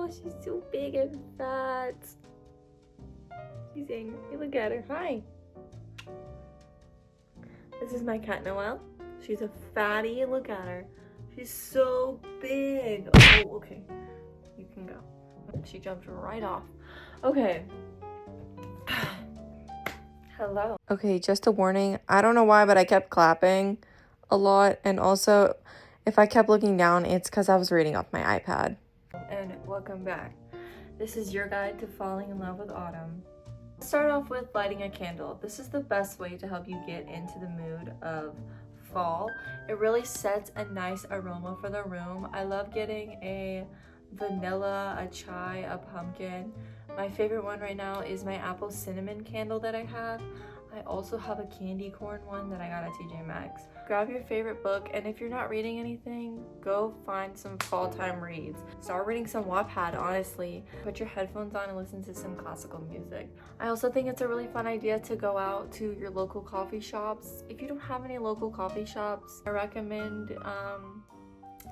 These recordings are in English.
Oh, she's so big and fat. She's angry. Look at her. Hi. This is my cat, Noelle. She's a fatty. Look at her. She's so big. Oh, okay. You can go. She jumped right off. Okay. Hello. Okay, just a warning. I don't know why, but I kept clapping a lot. And also, if I kept looking down, it's because I was reading off my iPad. And welcome back. This is your guide to falling in love with autumn. Let's start off with lighting a candle. This is the best way to help you get into the mood of fall. It really sets a nice aroma for the room. I love getting a vanilla, a chai, a pumpkin. My favorite one right now is my apple cinnamon candle that I have. I also have a candy corn one that I got at TJ Maxx. Grab your favorite book, and if you're not reading anything, go find some fall time reads. Start reading some Wattpad, honestly. Put your headphones on and listen to some classical music. I also think it's a really fun idea to go out to your local coffee shops. If you don't have any local coffee shops, I recommend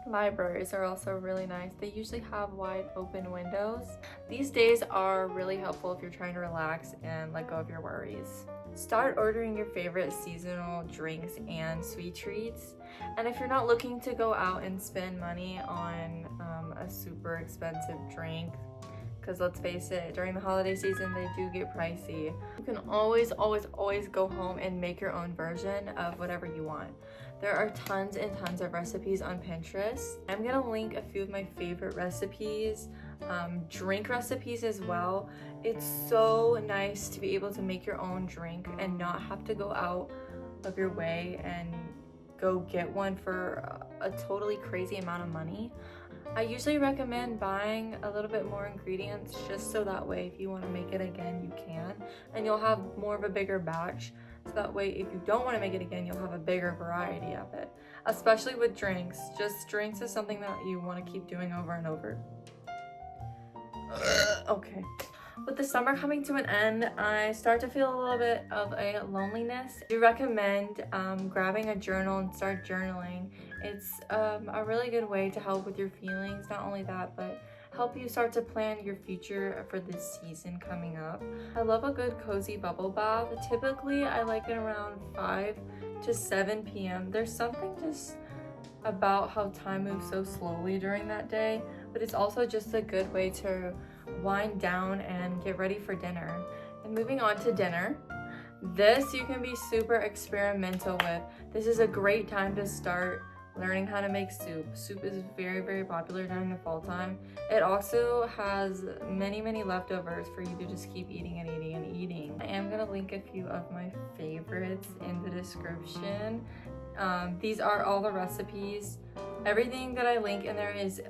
libraries are also really nice. They usually have wide open windows. These days are really helpful if you're trying to relax and let go of your worries. Start ordering your favorite seasonal drinks and sweet treats. And if you're not looking to go out and spend money on a super expensive drink, because let's face it, during the holiday season, they do get pricey. You can always go home and make your own version of whatever you want. There are tons and tons of recipes on Pinterest. I'm gonna link a few of my favorite recipes, drink recipes as well. It's so nice to be able to make your own drink and not have to go out of your way and go get one for a totally crazy amount of money. I usually recommend buying a little bit more ingredients just so that way if you want to make it again, you can, and you'll have more of a bigger batch. So that way, if you don't want to make it again, you'll have a bigger variety of it, especially with drinks. Just drinks is something that you want to keep doing over and over. Okay. With the summer coming to an end, I start to feel a little bit of a loneliness. I do recommend grabbing a journal and start journaling. It's a really good way to help with your feelings. Not only that, but help you start to plan your future for this season coming up. I love a good cozy bubble bath. Typically, I like it around 5 to 7 p.m. There's something just about how time moves so slowly during that day, but it's also just a good way to wind down and get ready for dinner. And moving on to dinner, this you can be super experimental with. This is a great time to start learning how to make soup. Soup is very popular during the fall time. It also has many leftovers for you to just keep eating and eating and eating. I am gonna link a few of my favorites in the description. These are all the recipes. Everything that I link in there is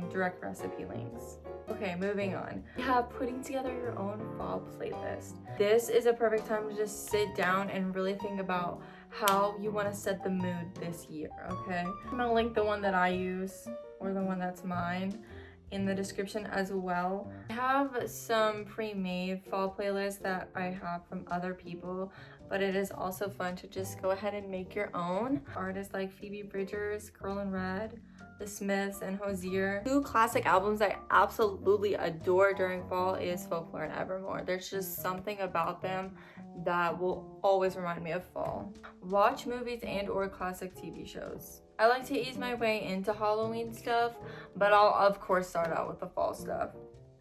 direct recipe links. Okay, moving on. We have putting together your own fall playlist. This is a perfect time to just sit down and really think about how you want to set the mood this year, okay? I'm gonna link the one that I use, or the one that's mine, in the description as well. I have some pre-made fall playlists that I have from other people, but it is also fun to just go ahead and make your own. Artists like Phoebe Bridgers, Girl in Red, The Smiths, and Hozier. Two classic albums I absolutely adore during fall is Folklore and Evermore. There's just something about them that will always remind me of fall. Watch movies and or classic TV shows. I like to ease my way into Halloween stuff, but I'll of course start out with the fall stuff.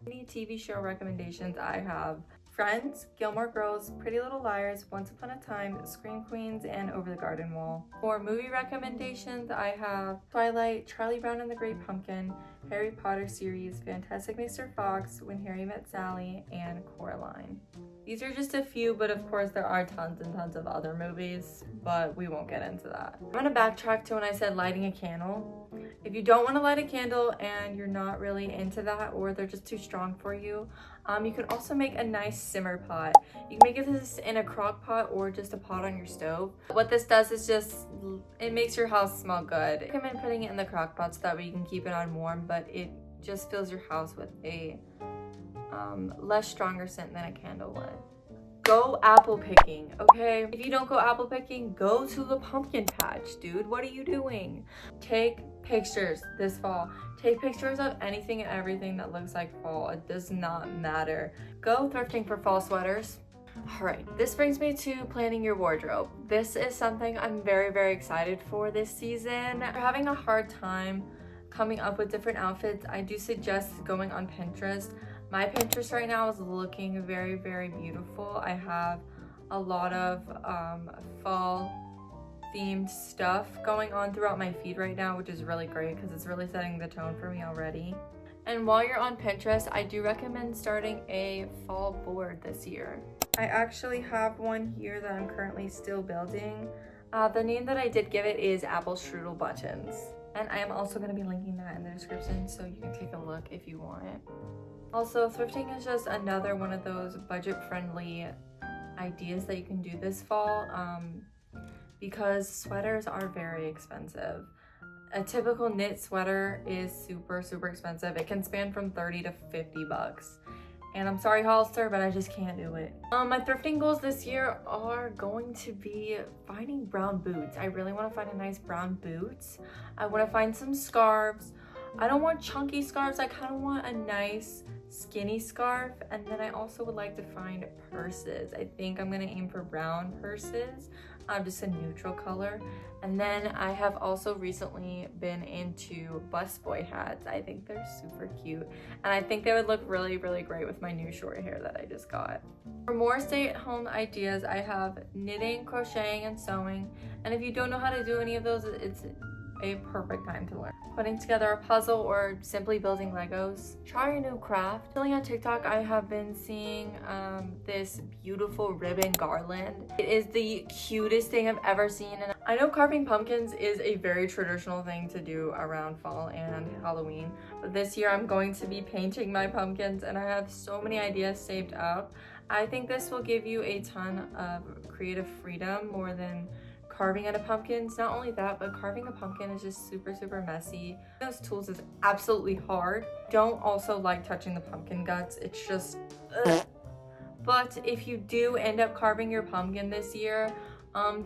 Any TV show recommendations I have: Friends, Gilmore Girls, Pretty Little Liars, Once Upon a Time, Scream Queens, and Over the Garden Wall. For movie recommendations, I have Twilight, Charlie Brown and the Great Pumpkin, Harry Potter series, Fantastic Mr. Fox, When Harry Met Sally, and Coraline. These are just a few, but of course there are tons and tons of other movies, but we won't get into that. I'm gonna backtrack to when I said lighting a candle. If you don't want to light a candle and you're not really into that, or they're just too strong for you, you can also make a nice simmer pot. You can make this in a crock pot or just a pot on your stove. What this does is it makes your house smell good. I recommend putting it in the crock pot so that way you can keep it on warm, but it just fills your house with a less stronger scent than a candle would. Go apple picking, okay? If you don't go apple picking, go to the pumpkin patch, dude. What are you doing? Take pictures this fall. Take pictures of anything and everything that looks like fall. It does not matter. Go thrifting for fall sweaters. Alright, this brings me to planning your wardrobe. This is something I'm very, very excited for this season. If you're having a hard time coming up with different outfits, I do suggest going on Pinterest. My Pinterest right now is looking very, very beautiful. I have a lot of fall themed stuff going on throughout my feed right now, which is really great because it's really setting the tone for me already. And while you're on Pinterest, I do recommend starting a fall board this year. I actually have one here that I'm currently still building. The name that I did give it is Apple Strudel Buttons. And I am also going to be linking that in the description so you can take a look if you want it. Also, thrifting is just another one of those budget-friendly ideas that you can do this fall because sweaters are very expensive. A typical knit sweater is super, super expensive. It can span from 30 to 50 bucks. And I'm sorry, Hollister, but I just can't do it. My thrifting goals this year are going to be finding brown boots. I really want to find a nice brown boots. I want to find some scarves. I don't want chunky scarves. I kind of want a nice skinny scarf. And then I also would like to find purses. I think I'm going to aim for brown purses. Just a neutral color. And then I have also recently been into busboy hats. I think they're super cute. And I think they would look really, really great with my new short hair that I just got. For more stay-at-home ideas, I have knitting, crocheting, and sewing. And if you don't know how to do any of those, it's a perfect time to learn. Putting together a puzzle or simply building Legos. Try a new craft. Recently on TikTok, I have been seeing this beautiful ribbon garland. It is the cutest thing I've ever seen. And I know carving pumpkins is a very traditional thing to do around fall and Halloween, but this year I'm going to be painting my pumpkins and I have so many ideas saved up. I think this will give you a ton of creative freedom more than carving out of pumpkins. Not only that, but carving a pumpkin is just super, super messy. Those tools is absolutely hard. Don't also like touching the pumpkin guts. It's just ugh. But if you do end up carving your pumpkin this year,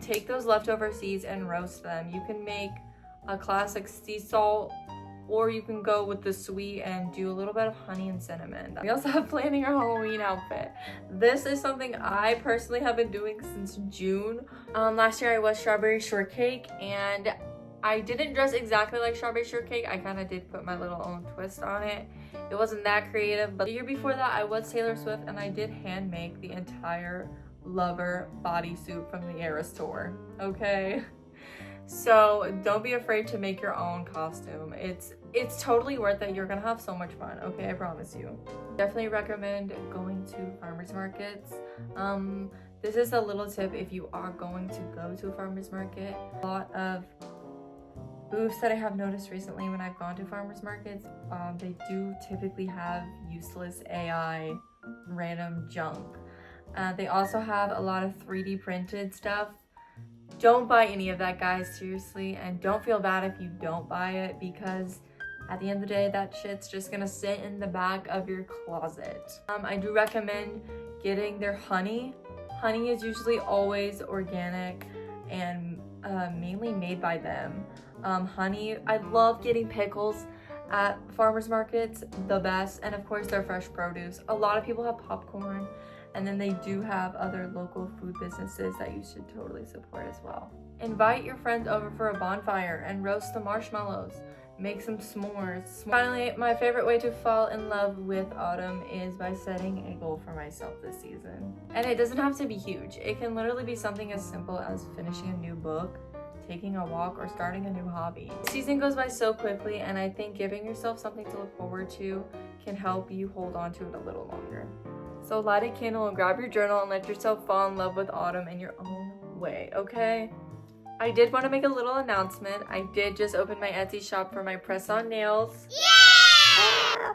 take those leftover seeds and roast them. You can make a classic sea salt, or you can go with the sweet and do a little bit of honey and cinnamon. We also have planning our Halloween outfit. This is something I personally have been doing since June. Last year I was strawberry shortcake, and I didn't dress exactly like strawberry shortcake. I kind of did put my little own twist on it. It wasn't that creative, but the year before that I was Taylor Swift, and I did hand make the entire Lover bodysuit from the Eras tour, okay? So don't be afraid to make your own costume. It's totally worth it. You're gonna have so much fun, okay? I promise you. Definitely recommend going to farmers markets. This is a little tip if you are going to go to a farmers market. A lot of booths that I have noticed recently when I've gone to farmers markets, they do typically have useless AI random junk. They also have a lot of 3D printed stuff. Don't buy any of that, guys, seriously, and don't feel bad if you don't buy it, because at the end of the day, that shit's just gonna sit in the back of your closet. I do recommend getting their honey. Honey is usually always organic and mainly made by them. Honey, I love getting pickles at farmers markets, the best, and of course their fresh produce. A lot of people have popcorn, and then they do have other local food businesses that you should totally support as well. Invite your friends over for a bonfire and roast the marshmallows. Make some s'mores. Finally, my favorite way to fall in love with autumn is by setting a goal for myself this season. And it doesn't have to be huge. It can literally be something as simple as finishing a new book, taking a walk, or starting a new hobby. The season goes by so quickly, and I think giving yourself something to look forward to can help you hold on to it a little longer. So light a candle and grab your journal and let yourself fall in love with autumn in your own way, okay? I did want to make a little announcement. I did just open my Etsy shop for my press-on nails. Yeah!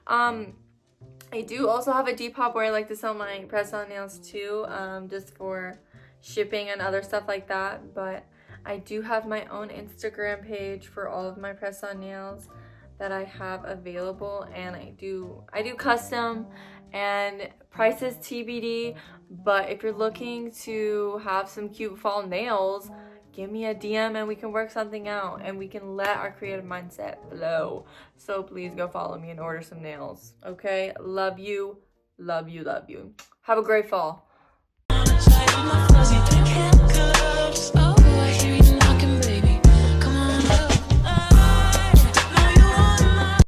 I do also have a Depop where I like to sell my press-on nails too, just for shipping and other stuff like that. But I do have my own Instagram page for all of my press-on nails that I have available, and I do custom, and prices TBD. But if you're looking to have some cute fall nails, give me a DM and we can work something out and we can let our creative mindset flow. So please go follow me and order some nails. Okay? Love you. Love you. Love you. Have a great fall.